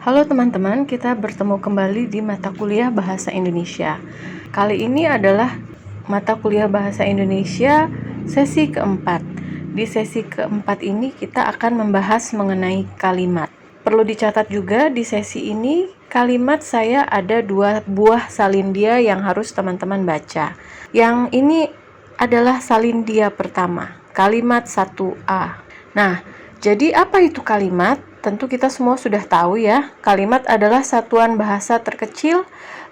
Halo teman-teman, kita bertemu kembali di mata kuliah Bahasa Indonesia. Kali ini adalah mata kuliah Bahasa Indonesia sesi keempat. Di sesi keempat ini kita akan membahas mengenai kalimat. Perlu dicatat juga di sesi ini kalimat saya ada 2 buah salindia yang harus teman-teman baca. Yang ini adalah salindia pertama, kalimat 1A. Nah, jadi apa itu kalimat? Tentu kita semua sudah tahu ya, kalimat adalah satuan bahasa terkecil,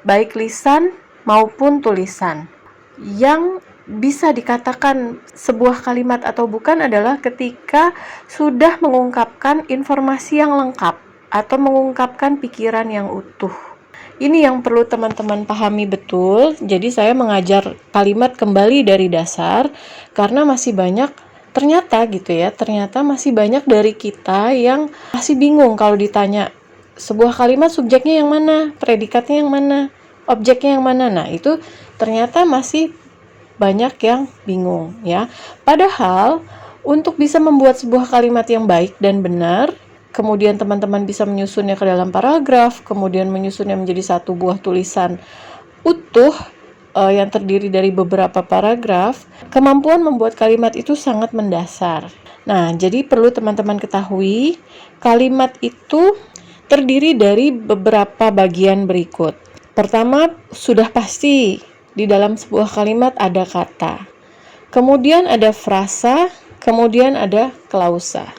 baik lisan maupun tulisan. Yang bisa dikatakan sebuah kalimat atau bukan adalah ketika sudah mengungkapkan informasi yang lengkap atau mengungkapkan pikiran yang utuh. Ini yang perlu teman-teman pahami betul. Jadi saya mengajar kalimat kembali dari dasar karena masih banyak ternyata masih banyak dari kita yang masih bingung kalau ditanya sebuah kalimat subjeknya yang mana, predikatnya yang mana, objeknya yang mana. Nah, itu ternyata masih banyak yang bingung ya. Padahal untuk bisa membuat sebuah kalimat yang baik dan benar, kemudian teman-teman bisa menyusunnya ke dalam paragraf, kemudian menyusunnya menjadi satu buah tulisan utuh yang terdiri dari beberapa paragraf, kemampuan membuat kalimat itu sangat mendasar. Nah, jadi perlu teman-teman ketahui, kalimat itu terdiri dari beberapa bagian berikut. Pertama, sudah pasti di dalam sebuah kalimat ada kata. Kemudian ada frasa, kemudian ada klausa.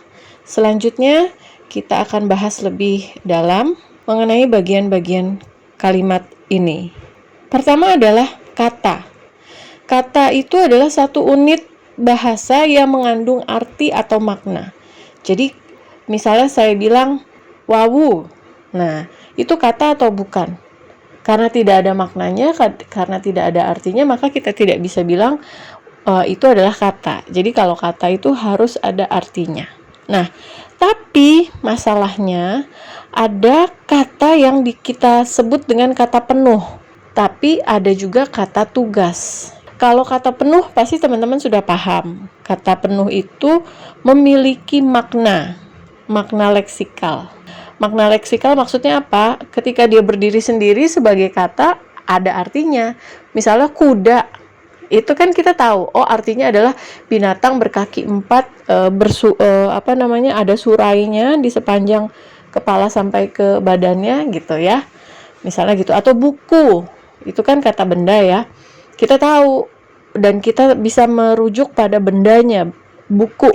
Selanjutnya, kita akan bahas lebih dalam mengenai bagian-bagian kalimat ini. Pertama adalah kata. Kata itu adalah satu unit bahasa yang mengandung arti atau makna. Jadi, misalnya saya bilang wawu. Nah, itu kata atau bukan? Karena tidak ada maknanya, karena tidak ada artinya, maka kita tidak bisa bilang itu adalah kata. Jadi, kalau kata itu harus ada artinya. Nah, tapi masalahnya ada kata yang kita sebut dengan kata penuh. Tapi ada juga kata tugas. Kalau kata penuh pasti teman-teman sudah paham. Kata penuh itu memiliki makna leksikal. Makna leksikal maksudnya apa? Ketika dia berdiri sendiri sebagai kata, ada artinya. Misalnya kuda, itu kan kita tahu, artinya adalah binatang berkaki 4, ada surainya di sepanjang kepala sampai ke badannya gitu ya. Misalnya gitu. Atau buku, itu kan kata benda ya. Kita tahu dan kita bisa merujuk pada bendanya, buku.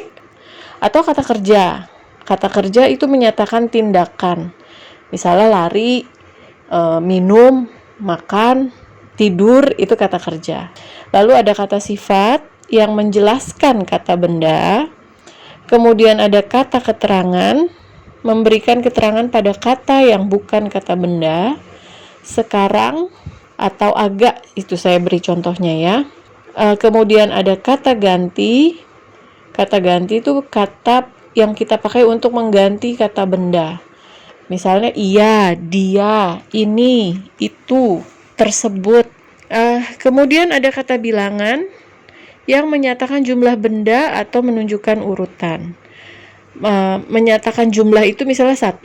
Atau kata kerja. Kata kerja itu menyatakan tindakan. Misalnya lari, minum, makan, tidur, itu kata kerja. Lalu ada kata sifat yang menjelaskan kata benda. Kemudian ada kata keterangan, memberikan keterangan pada kata yang bukan kata benda. Sekarang atau agak, itu saya beri contohnya ya. Kemudian ada kata ganti. Kata ganti itu kata yang kita pakai untuk mengganti kata benda. Misalnya iya, dia, ini, itu, tersebut. Kemudian ada kata bilangan yang menyatakan jumlah benda atau menunjukkan urutan. Menyatakan jumlah itu misalnya 1,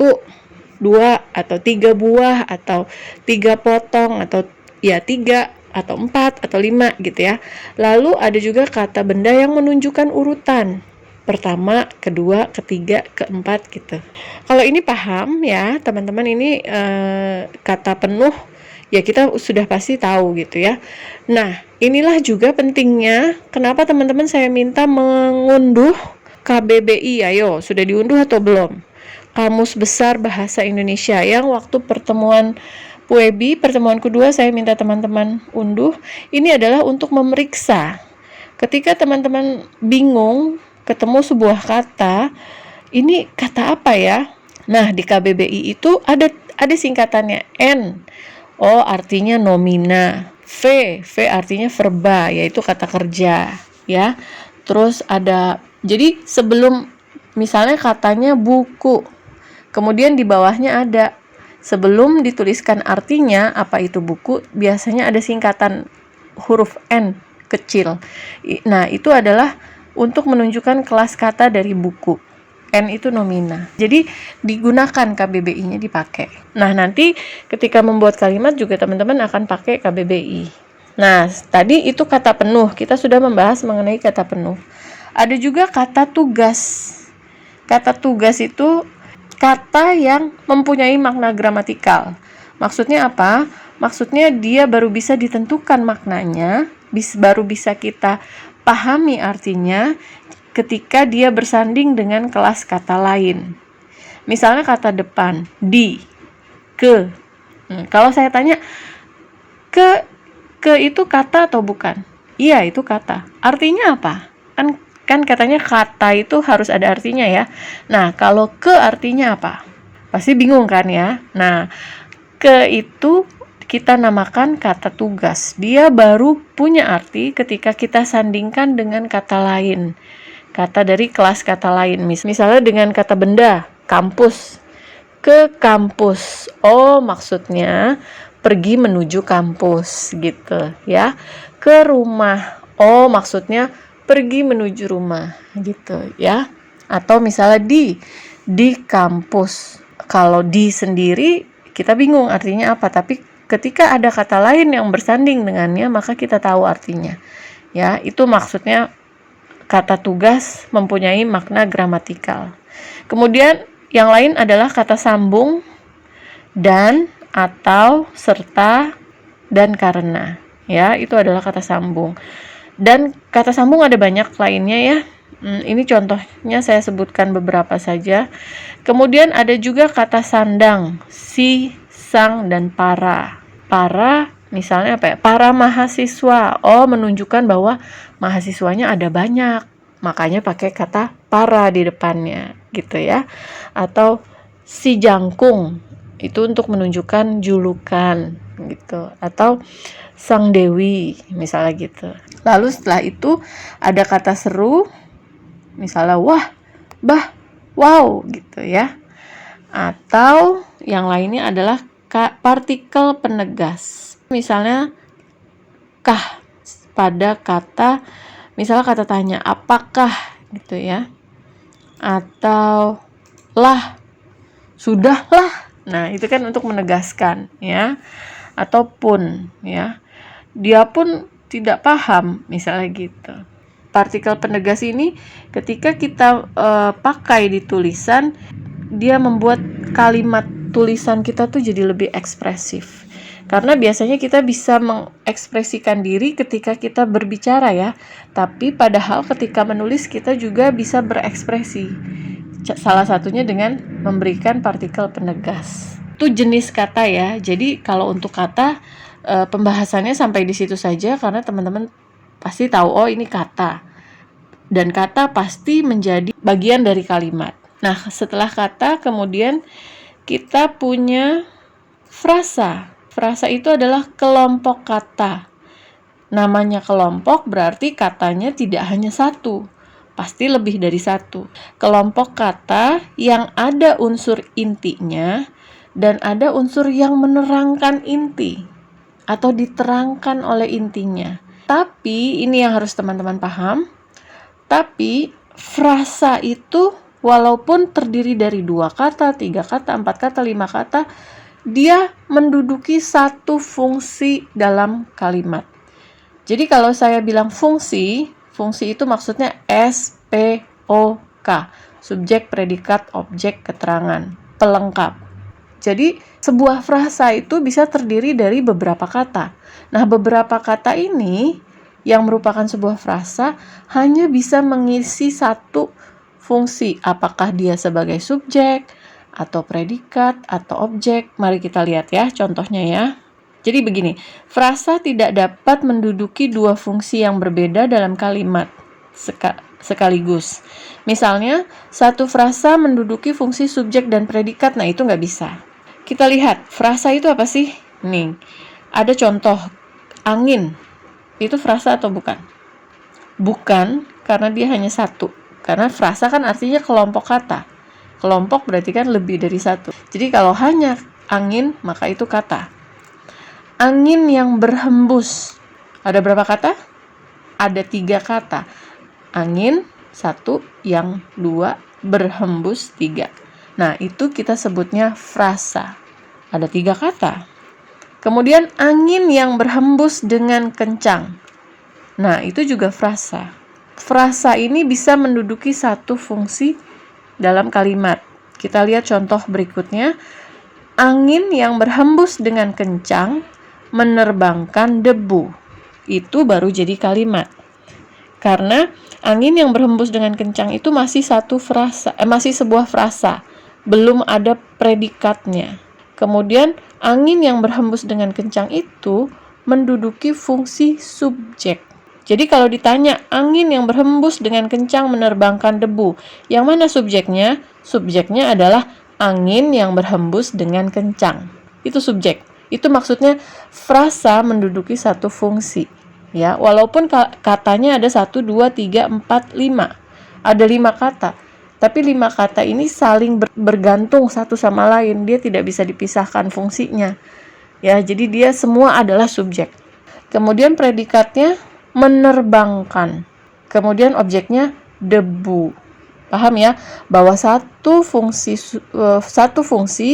2, atau 3 buah, atau 3 potong, atau ya 3, atau 4, atau 5 gitu ya. Lalu ada juga kata benda yang menunjukkan urutan. Pertama, kedua, ketiga, keempat gitu. Kalau ini paham ya teman-teman, ini kata penuh ya kita sudah pasti tahu gitu ya. Nah, inilah juga pentingnya kenapa teman-teman saya minta mengunduh KBBI. Ayo, sudah diunduh atau belum? Kamus Besar Bahasa Indonesia yang waktu pertemuan PUEBI, pertemuan kedua saya minta teman-teman unduh. Ini adalah untuk memeriksa. Ketika teman-teman bingung ketemu sebuah kata, ini kata apa ya? Nah, di KBBI itu ada singkatannya N. Artinya nomina. V artinya verba, yaitu kata kerja, ya. Terus ada, jadi sebelum misalnya katanya buku, kemudian di bawahnya ada, sebelum dituliskan artinya apa itu buku, biasanya ada singkatan huruf N kecil. Nah, itu adalah untuk menunjukkan kelas kata dari buku. N itu nomina. Jadi digunakan KBBI-nya dipakai. Nah, nanti ketika membuat kalimat juga teman-teman akan pakai KBBI. Nah, tadi itu kata penuh. Kita sudah membahas mengenai kata penuh. Ada juga kata tugas. Kata tugas itu kata yang mempunyai makna gramatikal. Maksudnya apa? Maksudnya dia baru bisa ditentukan maknanya, baru bisa kita pahami artinya ketika dia bersanding dengan kelas kata lain. Misalnya kata depan, di, ke. Kalau saya tanya, ke itu kata atau bukan? Iya, itu kata. Artinya apa? Kan katanya kata itu harus ada artinya ya. Nah, kalau ke artinya apa? Pasti bingung kan ya? Nah, ke itu kita namakan kata tugas. Dia baru punya arti ketika kita sandingkan dengan kata lain. Kata dari kelas kata lain. Misalnya dengan kata benda, kampus. Ke kampus. Oh, maksudnya pergi menuju kampus gitu ya. Ke rumah. Oh, maksudnya pergi menuju rumah gitu ya. Atau misalnya di kampus. Kalau di sendiri kita bingung artinya apa, tapi ketika ada kata lain yang bersanding dengannya, maka kita tahu artinya. Ya, itu maksudnya kata tugas mempunyai makna gramatikal. Kemudian yang lain adalah kata sambung, dan, atau, serta, dan karena. Ya, itu adalah kata sambung. Dan kata sambung ada banyak lainnya ya. Ini contohnya saya sebutkan beberapa saja. Kemudian ada juga kata sandang, si, sang, dan para. Para misalnya apa ya? Para mahasiswa. Oh, menunjukkan bahwa mahasiswanya ada banyak. Makanya pakai kata para di depannya gitu ya. Atau si jangkung. Itu untuk menunjukkan julukan gitu. Atau sang dewi misalnya gitu. Lalu setelah itu ada kata seru. Misalnya wah, bah, wow gitu ya. Atau yang lainnya adalah partikel penegas. Misalnya kah pada kata, misalnya kata tanya, apakah gitu ya. Atau lah, sudahlah. Nah, itu kan untuk menegaskan ya. Ataupun ya. Dia pun tidak paham misalnya gitu. Partikel penegas ini ketika kita pakai di tulisan, dia membuat kalimat tulisan kita tuh jadi lebih ekspresif. Karena biasanya kita bisa mengekspresikan diri ketika kita berbicara ya. Tapi padahal ketika menulis kita juga bisa berekspresi. Salah satunya dengan memberikan partikel penegas. Itu jenis kata ya. Jadi kalau untuk kata pembahasannya sampai di situ saja karena teman-teman pasti tahu oh ini kata. Dan kata pasti menjadi bagian dari kalimat. Nah, setelah kata kemudian kita punya frasa. Frasa itu adalah kelompok kata. Namanya kelompok berarti katanya tidak hanya satu. Pasti lebih dari satu. Kelompok kata yang ada unsur intinya dan ada unsur yang menerangkan inti atau diterangkan oleh intinya. Tapi ini yang harus teman-teman paham. Tapi frasa itu walaupun terdiri dari 2 kata, 3 kata, 4 kata, 5 kata, dia menduduki satu fungsi dalam kalimat. Jadi kalau saya bilang fungsi itu maksudnya SPOK, subjek, predikat, objek, keterangan, pelengkap. Jadi sebuah frasa itu bisa terdiri dari beberapa kata. Nah, beberapa kata ini yang merupakan sebuah frasa hanya bisa mengisi satu fungsi. Apakah dia sebagai subjek, atau predikat, atau objek. Mari kita lihat ya contohnya ya. Jadi begini, frasa tidak dapat menduduki 2 fungsi yang berbeda dalam kalimat sekaligus. Misalnya, satu frasa menduduki fungsi subjek dan predikat, nah itu nggak bisa. Kita lihat, frasa itu apa sih? Nih, ada contoh, angin. Itu frasa atau bukan? Bukan, karena dia hanya satu. Karena frasa kan artinya kelompok kata. Kelompok berarti kan lebih dari satu. Jadi kalau hanya angin, maka itu kata. Angin yang berhembus. Ada berapa kata? Ada 3 kata. Angin, 1, yang 2, berhembus 3. Nah, itu kita sebutnya frasa. Ada 3 kata. Kemudian angin yang berhembus dengan kencang. Nah, itu juga frasa. Frasa ini bisa menduduki satu fungsi dalam kalimat. Kita lihat contoh berikutnya. Angin yang berhembus dengan kencang menerbangkan debu. Itu baru jadi kalimat. Karena angin yang berhembus dengan kencang itu masih masih sebuah frasa, belum ada predikatnya. Kemudian angin yang berhembus dengan kencang itu menduduki fungsi subjek. Jadi kalau ditanya angin yang berhembus dengan kencang menerbangkan debu, yang mana subjeknya? Subjeknya adalah angin yang berhembus dengan kencang. Itu subjek. Itu maksudnya frasa menduduki satu fungsi. Ya, walaupun katanya ada 1, 2, 3, 4, 5. Ada 5 kata. Tapi 5 kata ini saling bergantung satu sama lain. Dia tidak bisa dipisahkan fungsinya. Ya, jadi dia semua adalah subjek. Kemudian predikatnya menerbangkan. Kemudian objeknya debu. Paham ya? Bahwa satu fungsi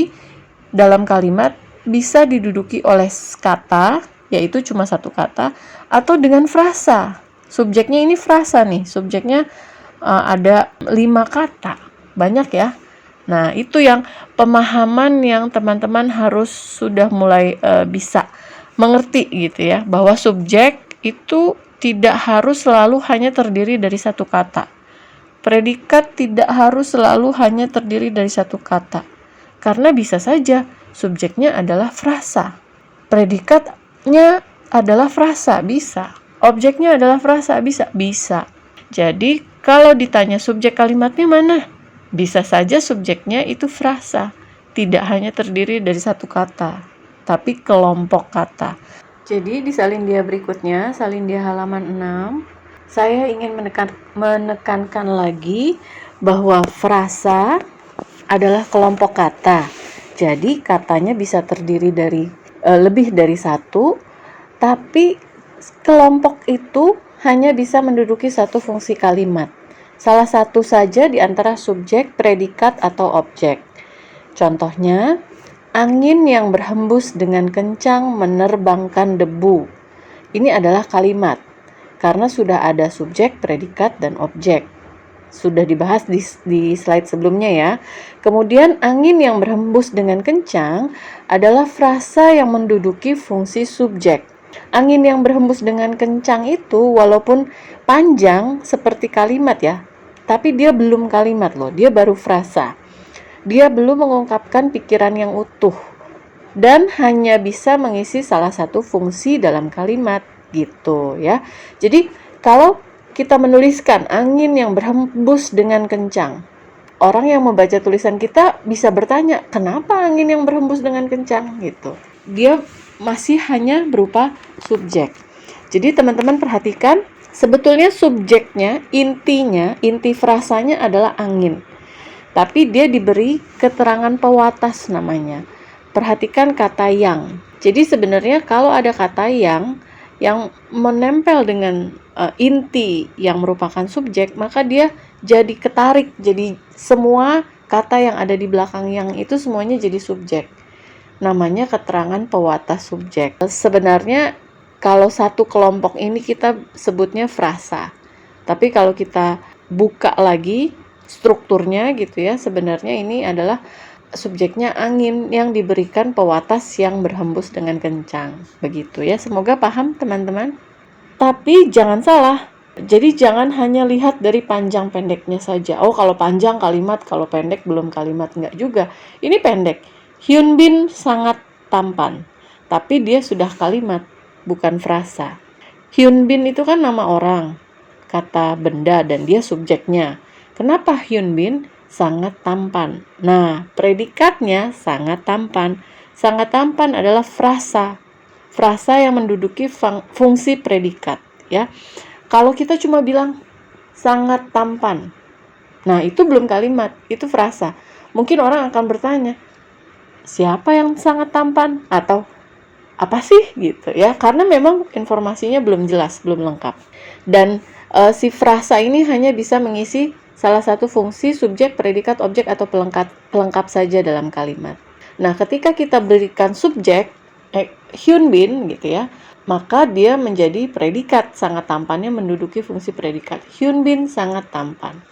dalam kalimat bisa diduduki oleh kata, yaitu cuma satu kata, atau dengan frasa. Subjeknya ini frasa nih, subjeknya ada 5 kata, banyak ya. Nah, itu yang pemahaman yang teman-teman harus sudah mulai bisa mengerti gitu ya, bahwa subjek itu tidak harus selalu hanya terdiri dari satu kata. Predikat tidak harus selalu hanya terdiri dari satu kata, karena bisa saja subjeknya adalah frasa. Predikatnya adalah frasa, bisa. Objeknya adalah frasa, bisa. Jadi, kalau ditanya subjek kalimatnya mana? Bisa saja subjeknya itu frasa. Tidak hanya terdiri dari satu kata, tapi kelompok kata. Jadi, di salindia berikutnya, salindia halaman 6, saya ingin menekankan lagi bahwa frasa adalah kelompok kata. Jadi, katanya bisa terdiri dari lebih dari satu, tapi kelompok itu hanya bisa menduduki satu fungsi kalimat. Salah satu saja di antara subjek, predikat, atau objek. Contohnya, angin yang berhembus dengan kencang menerbangkan debu. Ini adalah kalimat, karena sudah ada subjek, predikat, dan objek. Sudah dibahas di slide sebelumnya ya. Kemudian angin yang berhembus dengan kencang adalah frasa yang menduduki fungsi subjek. Angin yang berhembus dengan kencang itu walaupun panjang seperti kalimat ya, tapi dia belum kalimat loh, dia baru frasa. Dia belum mengungkapkan pikiran yang utuh dan hanya bisa mengisi salah satu fungsi dalam kalimat gitu ya. Jadi kalau kita menuliskan angin yang berhembus dengan kencang, orang yang membaca tulisan kita bisa bertanya, kenapa angin yang berhembus dengan kencang gitu. Dia masih hanya berupa subjek. Jadi teman-teman perhatikan, sebetulnya subjeknya, inti frasanya adalah angin. Tapi dia diberi keterangan pewatas namanya. Perhatikan kata yang. Jadi sebenarnya kalau ada kata yang menempel dengan inti yang merupakan subjek, maka dia jadi ketarik. Jadi semua kata yang ada di belakang yang itu semuanya jadi subjek. Namanya keterangan pewatas subjek. Sebenarnya kalau satu kelompok ini kita sebutnya frasa. Tapi kalau kita buka lagi strukturnya gitu ya, sebenarnya ini adalah subjeknya angin yang diberikan pewatas yang berhembus dengan kencang. Begitu ya, semoga paham teman-teman. Tapi jangan salah, jadi jangan hanya lihat dari panjang pendeknya saja. Oh, kalau panjang kalimat, kalau pendek belum kalimat. Enggak juga, ini pendek. Hyun Bin sangat tampan, tapi dia sudah kalimat, bukan frasa. Hyun Bin itu kan nama orang, kata benda, dan dia subjeknya. Kenapa Hyun Bin sangat tampan? Nah, predikatnya sangat tampan. Sangat tampan adalah frasa. Frasa yang menduduki fungsi predikat, ya. Kalau kita cuma bilang sangat tampan, nah itu belum kalimat, itu frasa. Mungkin orang akan bertanya, siapa yang sangat tampan? Atau apa sih gitu ya? Karena memang informasinya belum jelas, belum lengkap. Dan si frasa ini hanya bisa mengisi salah satu fungsi subjek, predikat, objek, atau pelengkap saja dalam kalimat. Nah, ketika kita berikan subjek, Hyun Bin gitu ya, maka dia menjadi predikat, sangat tampannya menduduki fungsi predikat. Hyun Bin sangat tampan.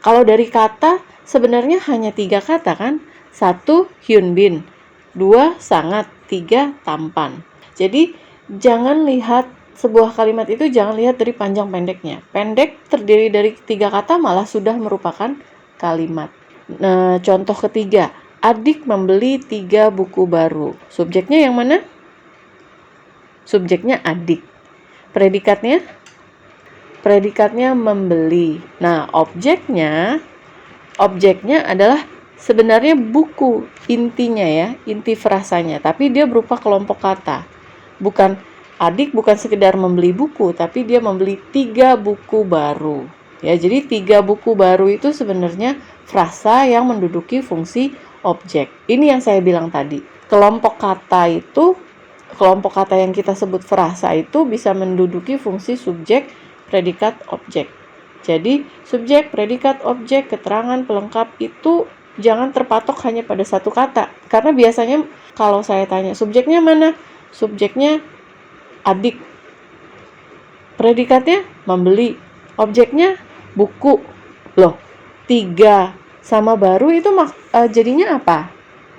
Kalau dari kata, sebenarnya hanya 3 kata kan? 1, Hyun Bin. 2, sangat. 3, tampan. Jadi, jangan lihat sebuah kalimat itu, jangan lihat dari panjang pendeknya. Pendek terdiri dari 3 kata malah sudah merupakan kalimat. Nah, contoh ketiga, adik membeli 3 buku baru. Subjeknya yang mana? Subjeknya adik. Predikatnya? Predikatnya membeli. Nah, objeknya adalah sebenarnya buku intinya ya, inti frasanya. Tapi dia berupa kelompok kata. Bukan adik bukan sekedar membeli buku, tapi dia membeli 3 buku baru. Ya, jadi 3 buku baru itu sebenarnya frasa yang menduduki fungsi objek. Ini yang saya bilang tadi. Kelompok kata yang kita sebut frasa itu bisa menduduki fungsi subjek, predikat, objek. Jadi, subjek, predikat, objek, keterangan, pelengkap itu jangan terpatok hanya pada satu kata. Karena biasanya kalau saya tanya, subjeknya mana? Subjeknya adik. Predikatnya membeli. Objeknya buku. Loh, 3 sama baru itu jadinya apa?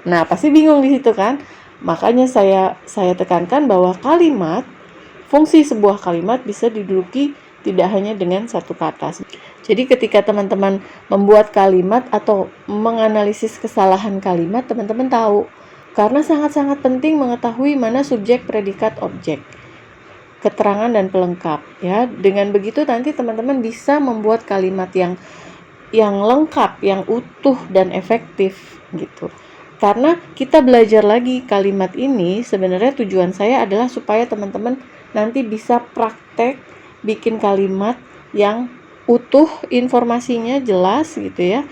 Nah, pasti bingung di situ kan? Makanya saya tekankan bahwa fungsi sebuah kalimat bisa diduduki tidak hanya dengan satu kata. Jadi ketika teman-teman membuat kalimat atau menganalisis kesalahan kalimat, teman-teman tahu. Karena sangat-sangat penting mengetahui mana subjek, predikat, objek, keterangan, dan pelengkap. Ya, dengan begitu nanti teman-teman bisa membuat kalimat yang lengkap, yang utuh dan efektif gitu. Karena kita belajar lagi kalimat ini, sebenarnya tujuan saya adalah supaya teman-teman nanti bisa praktek bikin kalimat yang utuh, informasinya jelas gitu ya,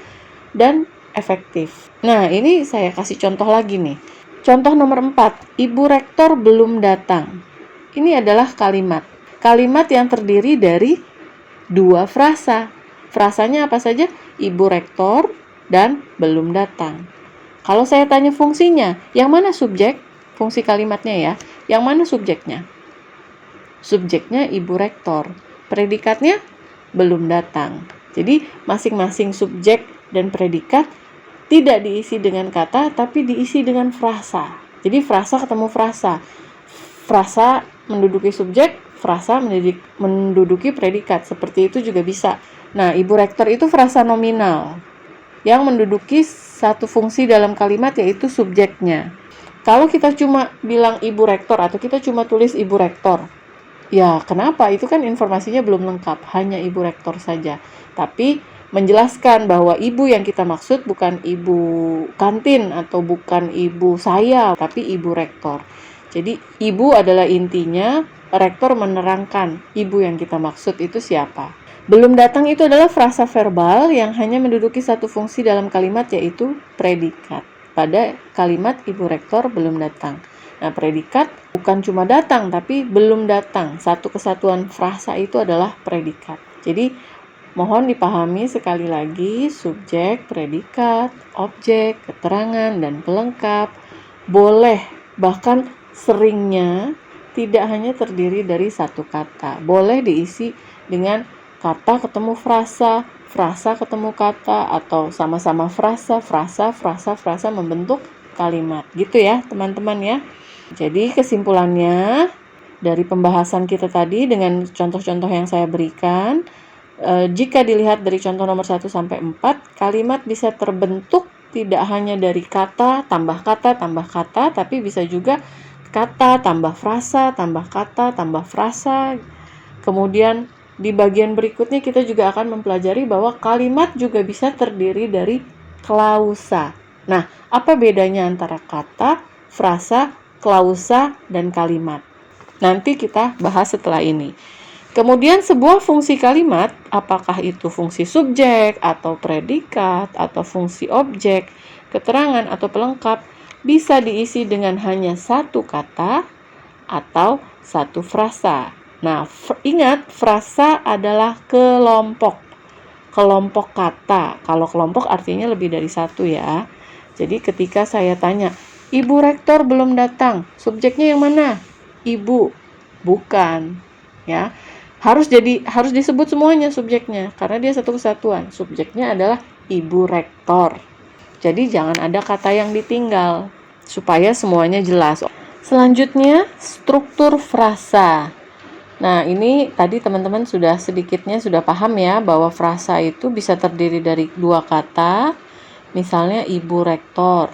dan efektif. Nah, ini saya kasih contoh lagi nih. Contoh nomor 4, Ibu Rektor belum datang. Ini adalah kalimat. Kalimat yang terdiri dari 2 frasa. Frasanya apa saja? Ibu Rektor dan belum datang. Kalau saya tanya fungsinya, yang mana subjek? Fungsi kalimatnya ya. Yang mana subjeknya? Subjeknya Ibu Rektor. Predikatnya belum datang. Jadi masing-masing subjek dan predikat tidak diisi dengan kata, tapi diisi dengan frasa. Jadi frasa ketemu frasa. Frasa menduduki subjek, frasa menduduki predikat. Seperti itu juga bisa. Nah, Ibu Rektor itu frasa nominal yang menduduki satu fungsi dalam kalimat, yaitu subjeknya. Kalau kita cuma bilang Ibu Rektor atau kita cuma tulis Ibu Rektor, ya kenapa? Itu kan informasinya belum lengkap, hanya Ibu Rektor saja. Tapi menjelaskan bahwa ibu yang kita maksud bukan ibu kantin atau bukan ibu saya, tapi Ibu Rektor. Jadi ibu adalah intinya, rektor menerangkan ibu yang kita maksud itu siapa. Belum datang itu adalah frasa verbal yang hanya menduduki satu fungsi dalam kalimat, yaitu predikat. Pada kalimat Ibu Rektor belum datang. Nah, predikat bukan cuma datang, tapi belum datang. Satu kesatuan frasa itu adalah predikat. Jadi, mohon dipahami sekali lagi, subjek, predikat, objek, keterangan, dan pelengkap boleh, bahkan seringnya tidak hanya terdiri dari satu kata. Boleh diisi dengan kata ketemu frasa, frasa ketemu kata, atau sama-sama frasa membentuk kalimat. Gitu ya, teman-teman ya. Jadi kesimpulannya dari pembahasan kita tadi dengan contoh-contoh yang saya berikan, jika dilihat dari contoh nomor 1 sampai 4, kalimat bisa terbentuk tidak hanya dari kata, tambah kata, tapi bisa juga kata, tambah frasa, tambah kata, tambah frasa. Kemudian di bagian berikutnya kita juga akan mempelajari bahwa kalimat juga bisa terdiri dari klausa. Nah, apa bedanya antara kata, frasa, klausa, dan kalimat? Nanti kita bahas setelah ini. Kemudian sebuah fungsi kalimat, apakah itu fungsi subjek atau predikat atau fungsi objek, keterangan atau pelengkap, bisa diisi dengan hanya satu kata atau satu frasa. Nah, ingat, frasa adalah kelompok. kelompok kata. Kalau kelompok artinya lebih dari satu ya. Jadi ketika saya tanya, Ibu Rektor belum datang, subjeknya yang mana? Ibu, bukan, ya. Harus disebut semuanya subjeknya karena dia satu kesatuan. Subjeknya adalah Ibu Rektor. Jadi jangan ada kata yang ditinggal supaya semuanya jelas. Selanjutnya, struktur frasa. Nah, ini tadi teman-teman sedikitnya sudah paham ya bahwa frasa itu bisa terdiri dari dua kata, misalnya Ibu Rektor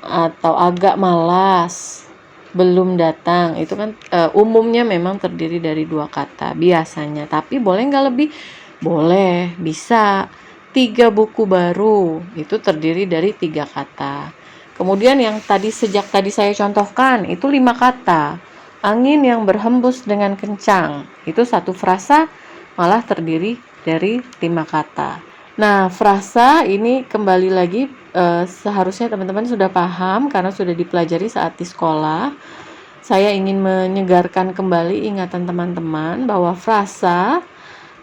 atau agak malas, belum datang. Itu kan umumnya memang terdiri dari dua kata biasanya, tapi boleh nggak lebih? Boleh, bisa. 3 buku baru itu terdiri dari 3 kata. Kemudian yang sejak tadi saya contohkan itu 5 kata. Angin yang berhembus dengan kencang. Itu satu frasa malah terdiri dari 5 kata. Nah, frasa ini kembali lagi seharusnya teman-teman sudah paham karena sudah dipelajari saat di sekolah. Saya ingin menyegarkan kembali ingatan teman-teman bahwa frasa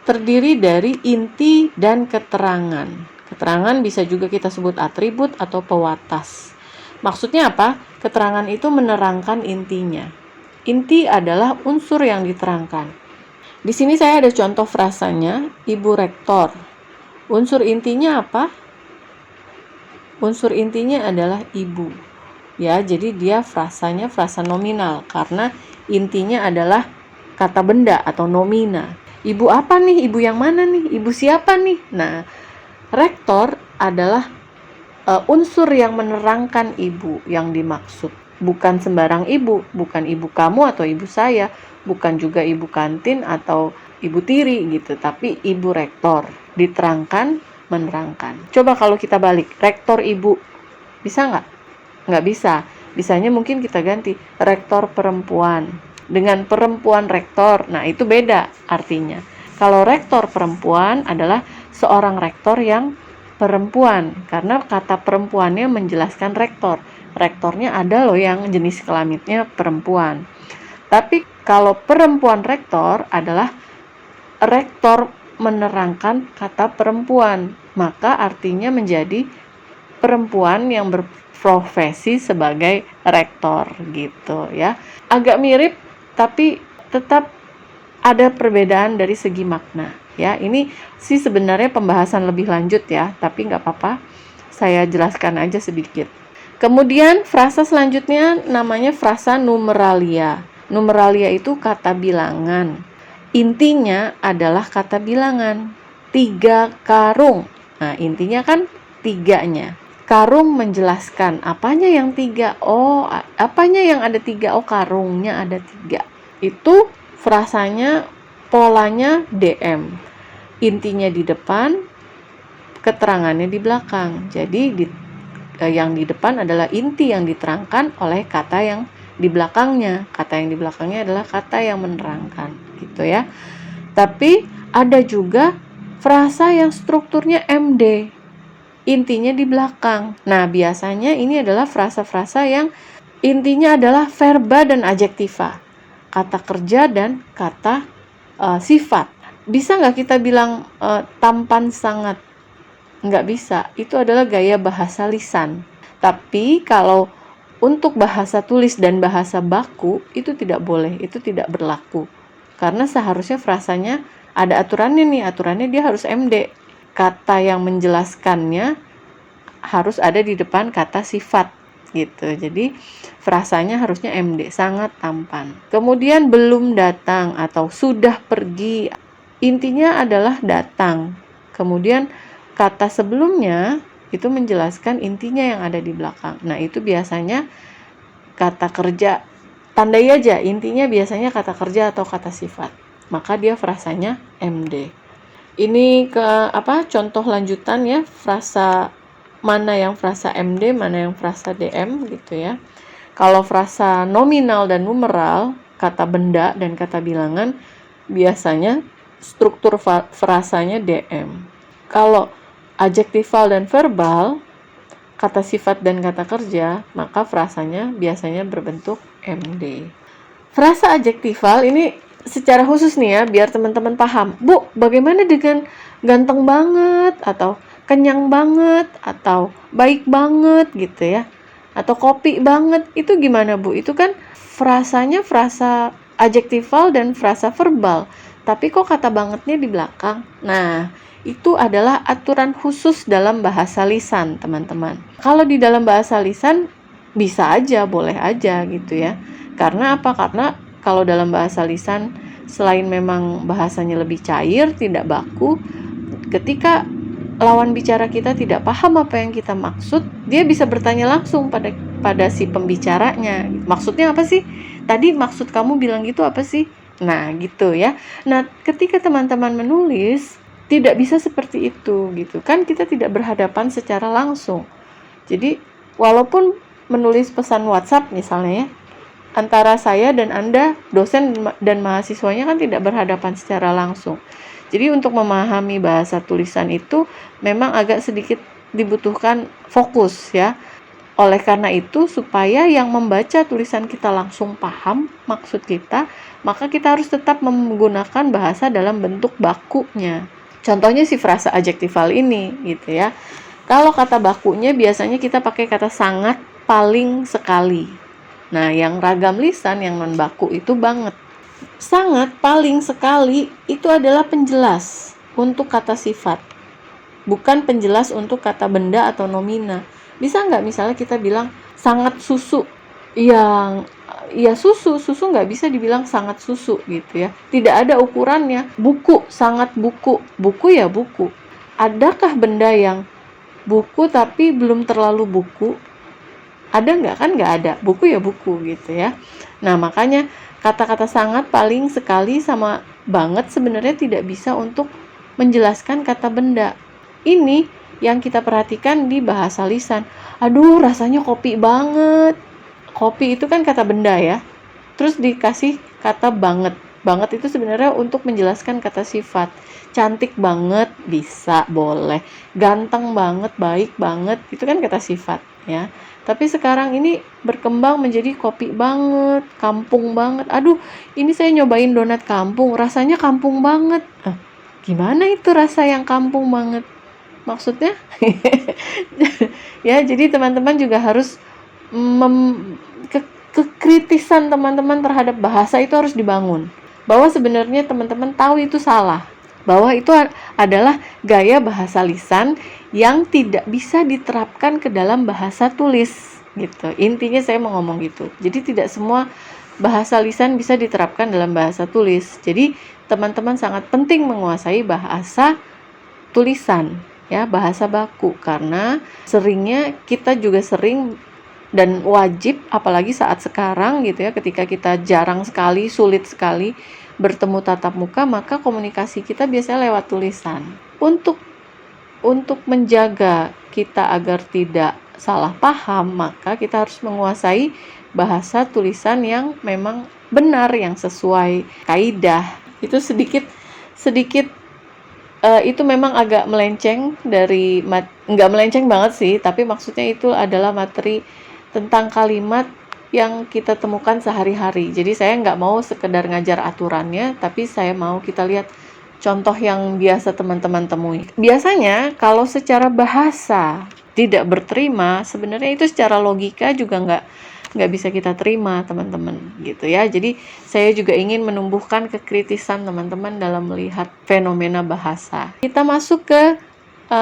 terdiri dari inti dan keterangan. Keterangan bisa juga kita sebut atribut atau pewatas. Maksudnya apa? Keterangan itu menerangkan intinya. Inti adalah unsur yang diterangkan. Di sini saya ada contoh frasanya, Ibu Rektor. Unsur intinya apa? Unsur intinya adalah ibu. Ya, jadi dia frasanya frasa nominal karena intinya adalah kata benda atau nomina. Ibu apa nih? Ibu yang mana nih? Ibu siapa nih? Nah, rektor adalah unsur yang menerangkan ibu yang dimaksud. Bukan sembarang ibu, bukan ibu kamu atau ibu saya, bukan juga ibu kantin atau ibu tiri gitu, tapi ibu rektor. Diterangkan, menerangkan. Coba kalau kita balik, rektor ibu, bisa nggak? Nggak bisa. Bisanya mungkin kita ganti, rektor perempuan. Dengan perempuan rektor, nah itu beda artinya. Kalau rektor perempuan adalah seorang rektor yang perempuan, karena kata perempuannya menjelaskan rektor. Rektornya ada loh yang jenis kelaminnya perempuan. Tapi kalau perempuan rektor adalah rektor menerangkan kata perempuan, maka artinya menjadi perempuan yang berprofesi sebagai rektor gitu ya. Agak mirip tapi tetap ada perbedaan dari segi makna ya. Ini sih sebenarnya pembahasan lebih lanjut ya, tapi nggak apa-apa, saya jelaskan aja sedikit. Kemudian frasa selanjutnya namanya frasa numeralia. Numeralia itu kata bilangan. Intinya adalah kata bilangan. 3 karung. Nah, intinya kan 3-nya. Karung menjelaskan apanya yang 3. Oh, apanya yang ada 3? Oh, karungnya ada 3. Itu frasanya polanya DM. Intinya di depan, keterangannya di belakang. Jadi yang di depan adalah inti yang diterangkan oleh kata yang di belakangnya. Kata yang di belakangnya adalah kata yang menerangkan, gitu ya. Tapi ada juga frasa yang strukturnya MD. Intinya di belakang. Nah, biasanya ini adalah frasa-frasa yang intinya adalah verba dan adjektiva. Kata kerja dan kata sifat. Bisa nggak kita bilang tampan sangat? Nggak bisa. Itu adalah gaya bahasa lisan. Tapi kalau untuk bahasa tulis dan bahasa baku, itu tidak boleh. Itu tidak berlaku. Karena seharusnya frasanya ada aturannya nih. Aturannya dia harus MD. Kata yang menjelaskannya harus ada di depan kata sifat gitu. Jadi frasanya harusnya MD, sangat tampan. Kemudian belum datang atau sudah pergi. Intinya adalah datang. Kemudian kata sebelumnya itu menjelaskan intinya yang ada di belakang. Nah, itu biasanya kata kerja. Tandai aja intinya biasanya kata kerja atau kata sifat. Maka dia frasanya MD. Ini contoh lanjutan ya, frasa mana yang frasa MD, mana yang frasa DM gitu ya. Kalau frasa nominal dan numeral, kata benda dan kata bilangan, biasanya struktur frasanya DM. Kalau adjektival dan verbal, kata sifat dan kata kerja, maka frasanya biasanya berbentuk MD. Frasa adjektival ini secara khusus nih ya, biar teman-teman paham. Bu, bagaimana dengan ganteng banget, atau kenyang banget, atau baik banget gitu ya, atau kopi banget, itu gimana Bu? Itu kan frasanya frasa adjektival dan frasa verbal, tapi kok kata bangetnya di belakang? Nah, itu adalah aturan khusus dalam bahasa lisan, teman-teman. Kalau di dalam bahasa lisan, bisa aja, boleh aja gitu ya. Karena apa? Karena kalau dalam bahasa lisan, selain memang bahasanya lebih cair, tidak baku, ketika lawan bicara kita tidak paham apa yang kita maksud, dia bisa bertanya langsung pada si pembicaranya. Maksudnya apa sih? Tadi maksud kamu bilang gitu apa sih? Nah, gitu ya. Nah, ketika teman-teman menulis, tidak bisa seperti itu gitu. Kan kita tidak berhadapan secara langsung. Jadi, walaupun menulis pesan WhatsApp misalnya ya, antara saya dan Anda, dosen dan mahasiswanya kan tidak berhadapan secara langsung. Jadi untuk memahami bahasa tulisan itu memang agak sedikit dibutuhkan fokus ya. Oleh karena itu, supaya yang membaca tulisan kita langsung paham maksud kita, maka kita harus tetap menggunakan bahasa dalam bentuk bakunya. Contohnya si frasa adjektival ini gitu ya. Kalau kata bakunya biasanya kita pakai kata sangat, paling, sekali. Nah, yang ragam lisan, yang non baku itu banget. Sangat, paling, sekali itu adalah penjelas untuk kata sifat, bukan penjelas untuk kata benda atau nomina. Bisa nggak misalnya kita bilang sangat susu? Yang ya susu nggak bisa dibilang sangat susu gitu ya. Tidak ada ukurannya. Buku, sangat buku. Buku ya buku. Adakah benda yang buku tapi belum terlalu buku? Ada nggak? Kan nggak ada. Buku ya buku gitu ya. Nah, makanya kata-kata sangat, paling, sekali, sama banget sebenarnya tidak bisa untuk menjelaskan kata benda. Ini yang kita perhatikan di bahasa lisan. Aduh, rasanya kopi banget. Kopi itu kan kata benda ya. Terus dikasih kata banget. Banget itu sebenarnya untuk menjelaskan kata sifat. Cantik banget bisa, boleh. Ganteng banget, baik banget, itu kan kata sifat ya. Tapi sekarang ini berkembang menjadi kopi banget, kampung banget. Aduh, ini saya nyobain donat kampung, rasanya kampung banget. Gimana itu rasa yang kampung banget? Maksudnya? Ya, jadi teman-teman juga harus kekritisan teman-teman terhadap bahasa itu harus dibangun. Bahwa sebenarnya teman-teman tahu itu salah. Bahwa itu adalah gaya bahasa lisan yang tidak bisa diterapkan ke dalam bahasa tulis gitu. Intinya saya mau ngomong gitu. Jadi tidak semua bahasa lisan bisa diterapkan dalam bahasa tulis. Jadi teman-teman sangat penting menguasai bahasa tulisan ya, bahasa baku, karena seringnya kita juga sering dan wajib, apalagi saat sekarang gitu ya, ketika kita jarang sekali, sulit sekali bertemu tatap muka, maka komunikasi kita biasanya lewat tulisan. Untuk menjaga kita agar tidak salah paham, maka kita harus menguasai bahasa tulisan yang memang benar, yang sesuai kaidah. Itu sedikit itu memang agak melenceng dari nggak melenceng banget sih, tapi maksudnya itu adalah materi tentang kalimat yang kita temukan sehari-hari. Jadi saya nggak mau sekedar ngajar aturannya, tapi saya mau kita lihat contoh yang biasa teman-teman temui. Biasanya kalau secara bahasa tidak berterima, sebenarnya itu secara logika juga nggak bisa kita terima, teman-teman, gitu ya. Jadi saya juga ingin menumbuhkan kekritisan teman-teman dalam melihat fenomena bahasa. Kita masuk ke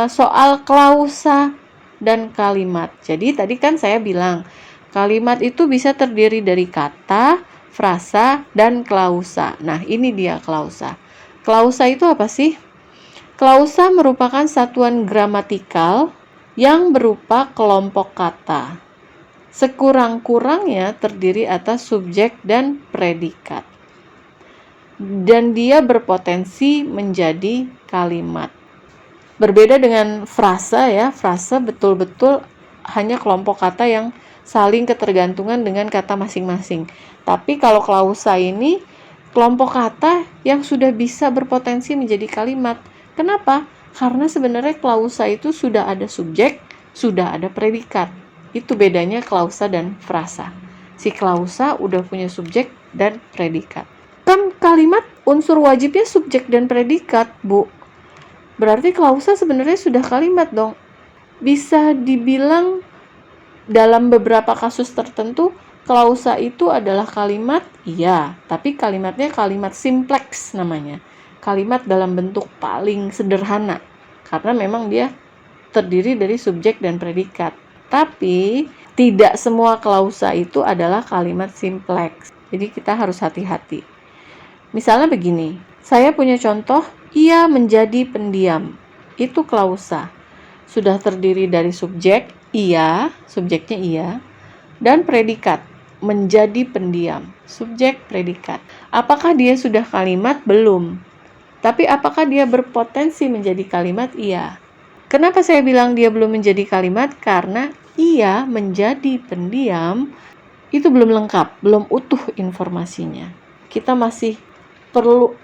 soal klausa dan kalimat. Jadi tadi kan saya bilang kalimat itu bisa terdiri dari kata, frasa, dan klausa. Nah, ini dia klausa. Klausa itu apa sih? Klausa merupakan satuan gramatikal yang berupa kelompok kata. Sekurang-kurangnya terdiri atas subjek dan predikat. Dan dia berpotensi menjadi kalimat. Berbeda dengan frasa ya, frasa betul-betul hanya kelompok kata yang saling ketergantungan dengan kata masing-masing. Tapi kalau klausa ini kelompok kata yang sudah bisa berpotensi menjadi kalimat. Kenapa? Karena sebenarnya klausa itu sudah ada subjek, sudah ada predikat. Itu bedanya klausa dan frasa. Si klausa udah punya subjek dan predikat. Kan kalimat unsur wajibnya subjek dan predikat, Bu. Berarti klausa sebenarnya sudah kalimat dong. Bisa dibilang dalam beberapa kasus tertentu klausa itu adalah kalimat, iya, tapi kalimatnya kalimat simplex namanya. Kalimat dalam bentuk paling sederhana. Karena memang dia terdiri dari subjek dan predikat. Tapi tidak semua klausa itu adalah kalimat simplex. Jadi kita harus hati-hati. Misalnya begini, saya punya contoh, ia menjadi pendiam. Itu klausa. Sudah terdiri dari subjek, ia, subjeknya ia, dan predikat, menjadi pendiam. Subjek, predikat. Apakah dia sudah kalimat? Belum. Tapi apakah dia berpotensi menjadi kalimat? Iya. Kenapa saya bilang dia belum menjadi kalimat? Karena ia menjadi pendiam, itu belum lengkap, belum utuh informasinya. Kita masih perlu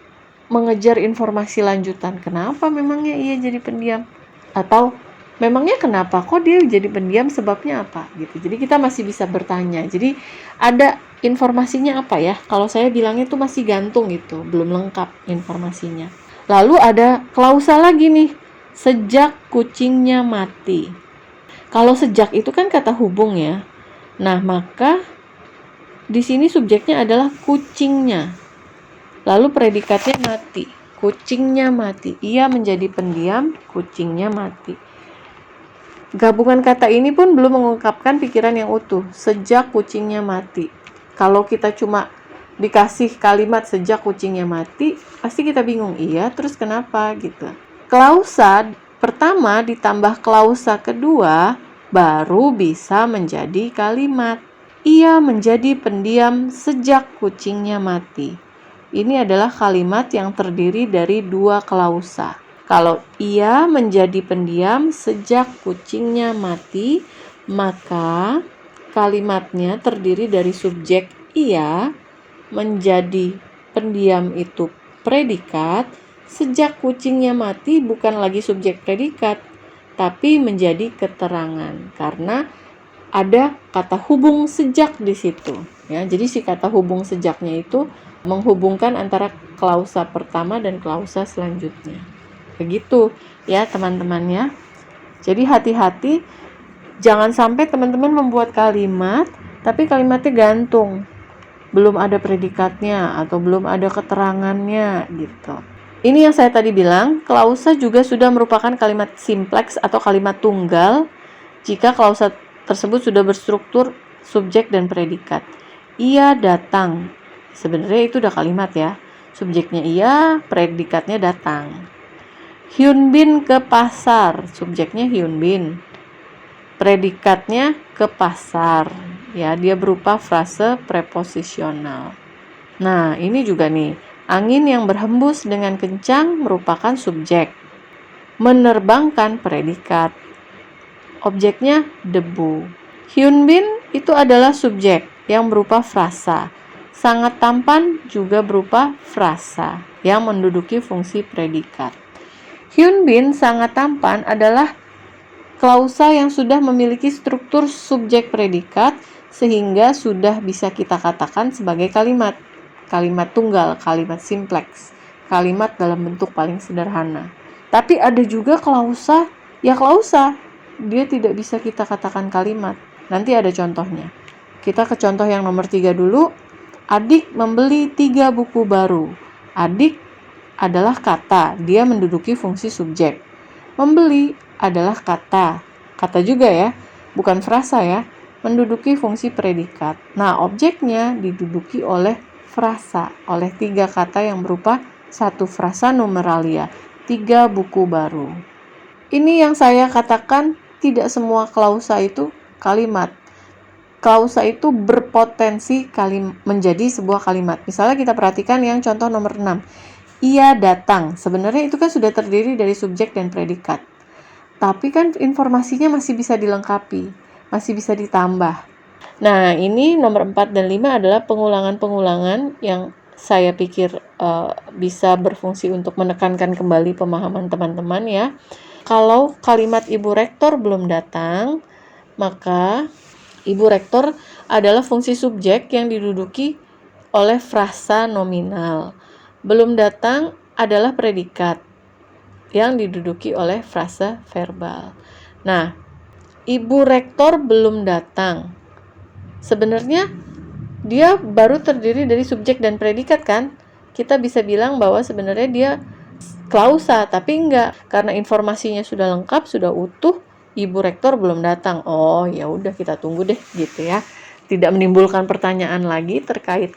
mengejar informasi lanjutan. Kenapa memangnya ia jadi pendiam? Atau memangnya kenapa kok dia jadi pendiam, sebabnya apa gitu. Jadi kita masih bisa bertanya. Jadi ada informasinya apa ya? Kalau saya bilangnya itu masih gantung gitu, belum lengkap informasinya. Lalu ada klausa lagi nih, sejak kucingnya mati. Kalau sejak itu kan kata hubung ya. Nah, maka di sini subjeknya adalah kucingnya. Lalu predikatnya mati. Kucingnya mati. Ia menjadi pendiam, kucingnya mati. Gabungan kata ini pun belum mengungkapkan pikiran yang utuh. Sejak kucingnya mati. Kalau kita cuma dikasih kalimat sejak kucingnya mati, pasti kita bingung. Iya, terus kenapa gitu. Klausa pertama ditambah klausa kedua baru bisa menjadi kalimat. Ia menjadi pendiam sejak kucingnya mati. Ini adalah kalimat yang terdiri dari dua klausa. Kalau ia menjadi pendiam sejak kucingnya mati, maka kalimatnya terdiri dari subjek ia, menjadi pendiam itu predikat, sejak kucingnya mati bukan lagi subjek predikat, tapi menjadi keterangan karena ada kata hubung sejak di situ. Ya, jadi si kata hubung sejaknya itu menghubungkan antara klausa pertama dan klausa selanjutnya. Begitu ya teman-teman ya. Jadi hati-hati, jangan sampai teman-teman membuat kalimat tapi kalimatnya gantung. Belum ada predikatnya atau belum ada keterangannya gitu. Ini yang saya tadi bilang, klausa juga sudah merupakan kalimat simplex atau kalimat tunggal jika klausa tersebut sudah berstruktur subjek dan predikat. Ia datang. Sebenarnya itu udah kalimat ya. Subjeknya ia, predikatnya datang. Hyun Bin ke pasar. Subjeknya Hyun Bin. Predikatnya ke pasar. Ya, dia berupa frase preposisional. Nah, ini juga nih. Angin yang berhembus dengan kencang merupakan subjek. Menerbangkan predikat. Objeknya debu. Hyun Bin itu adalah subjek yang berupa frasa. Sangat tampan juga berupa frasa yang menduduki fungsi predikat. Hyun Bin sangat tampan adalah klausa yang sudah memiliki struktur subjek predikat sehingga sudah bisa kita katakan sebagai kalimat. Kalimat tunggal, kalimat simplex, kalimat dalam bentuk paling sederhana. Tapi ada juga klausa, ya klausa, dia tidak bisa kita katakan kalimat. Nanti ada contohnya. Kita ke contoh yang nomor 3 dulu. Adik membeli 3 buku baru. Adik adalah kata, dia menduduki fungsi subjek. Membeli adalah kata. Kata juga ya, bukan frasa ya, menduduki fungsi predikat. Nah, objeknya diduduki oleh frasa, oleh 3 kata yang berupa satu frasa numeralia, 3 buku baru. Ini yang saya katakan tidak semua klausa itu kalimat. Klausa itu berpotensi menjadi sebuah kalimat. Misalnya kita perhatikan yang contoh nomor 6. Ia datang. Sebenarnya itu kan sudah terdiri dari subjek dan predikat. Tapi kan informasinya masih bisa dilengkapi, masih bisa ditambah. Nah, ini nomor 4 dan 5 adalah pengulangan-pengulangan yang saya pikir bisa berfungsi untuk menekankan kembali pemahaman teman-teman ya. Kalau kalimat Ibu Rektor belum datang, maka Ibu Rektor adalah fungsi subjek yang diduduki oleh frasa nominal. Belum datang adalah predikat yang diduduki oleh frasa verbal. Nah, Ibu rektor belum datang. Sebenarnya dia baru terdiri dari subjek dan predikat kan? Kita bisa bilang bahwa sebenarnya dia klausa, tapi enggak, karena informasinya sudah lengkap, sudah utuh, Ibu rektor belum datang. Oh, ya udah kita tunggu deh gitu ya. Tidak menimbulkan pertanyaan lagi terkait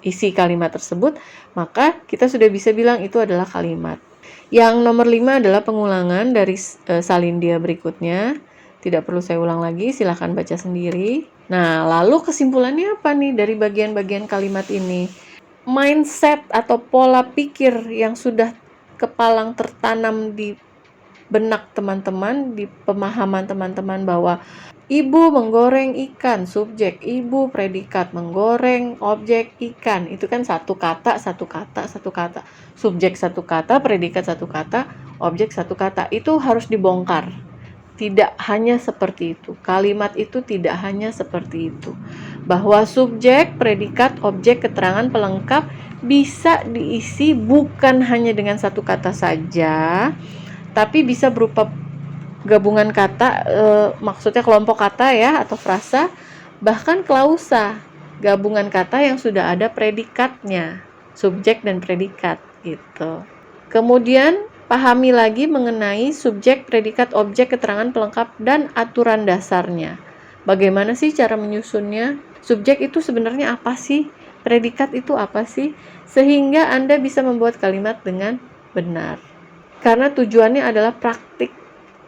isi kalimat tersebut, maka kita sudah bisa bilang itu adalah kalimat. Yang nomor 5 adalah pengulangan dari salindia berikutnya. Tidak perlu saya ulang lagi, silahkan baca sendiri. Nah, lalu kesimpulannya apa nih dari bagian-bagian kalimat ini? Mindset atau pola pikir yang sudah kepalang tertanam di benak teman-teman, di pemahaman teman-teman bahwa ibu menggoreng ikan, subjek, ibu predikat, menggoreng objek ikan. Itu kan satu kata, subjek satu kata, predikat satu kata, objek satu kata. Itu harus dibongkar. Tidak hanya seperti itu. Kalimat itu tidak hanya seperti itu. Bahwa subjek, predikat, objek, keterangan pelengkap bisa diisi bukan hanya dengan satu kata saja, tapi bisa berupa gabungan kata, maksudnya kelompok kata ya, atau frasa, bahkan klausa, gabungan kata yang sudah ada predikatnya, subjek dan predikat gitu. Kemudian pahami lagi mengenai subjek, predikat, objek, keterangan pelengkap, dan aturan dasarnya. Bagaimana sih cara menyusunnya? Subjek itu sebenarnya apa sih? Predikat itu apa sih? Sehingga Anda bisa membuat kalimat dengan benar. Karena tujuannya adalah praktik.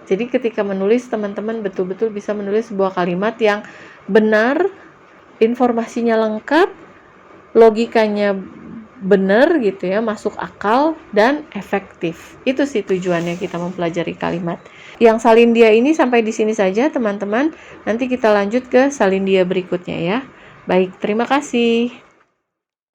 Jadi ketika menulis, teman-teman betul-betul bisa menulis sebuah kalimat yang benar, informasinya lengkap, logikanya benar gitu ya, masuk akal dan efektif. Itu sih tujuannya kita mempelajari kalimat. Yang salindia ini sampai di sini saja teman-teman. Nanti kita lanjut ke salindia berikutnya ya. Baik, terima kasih.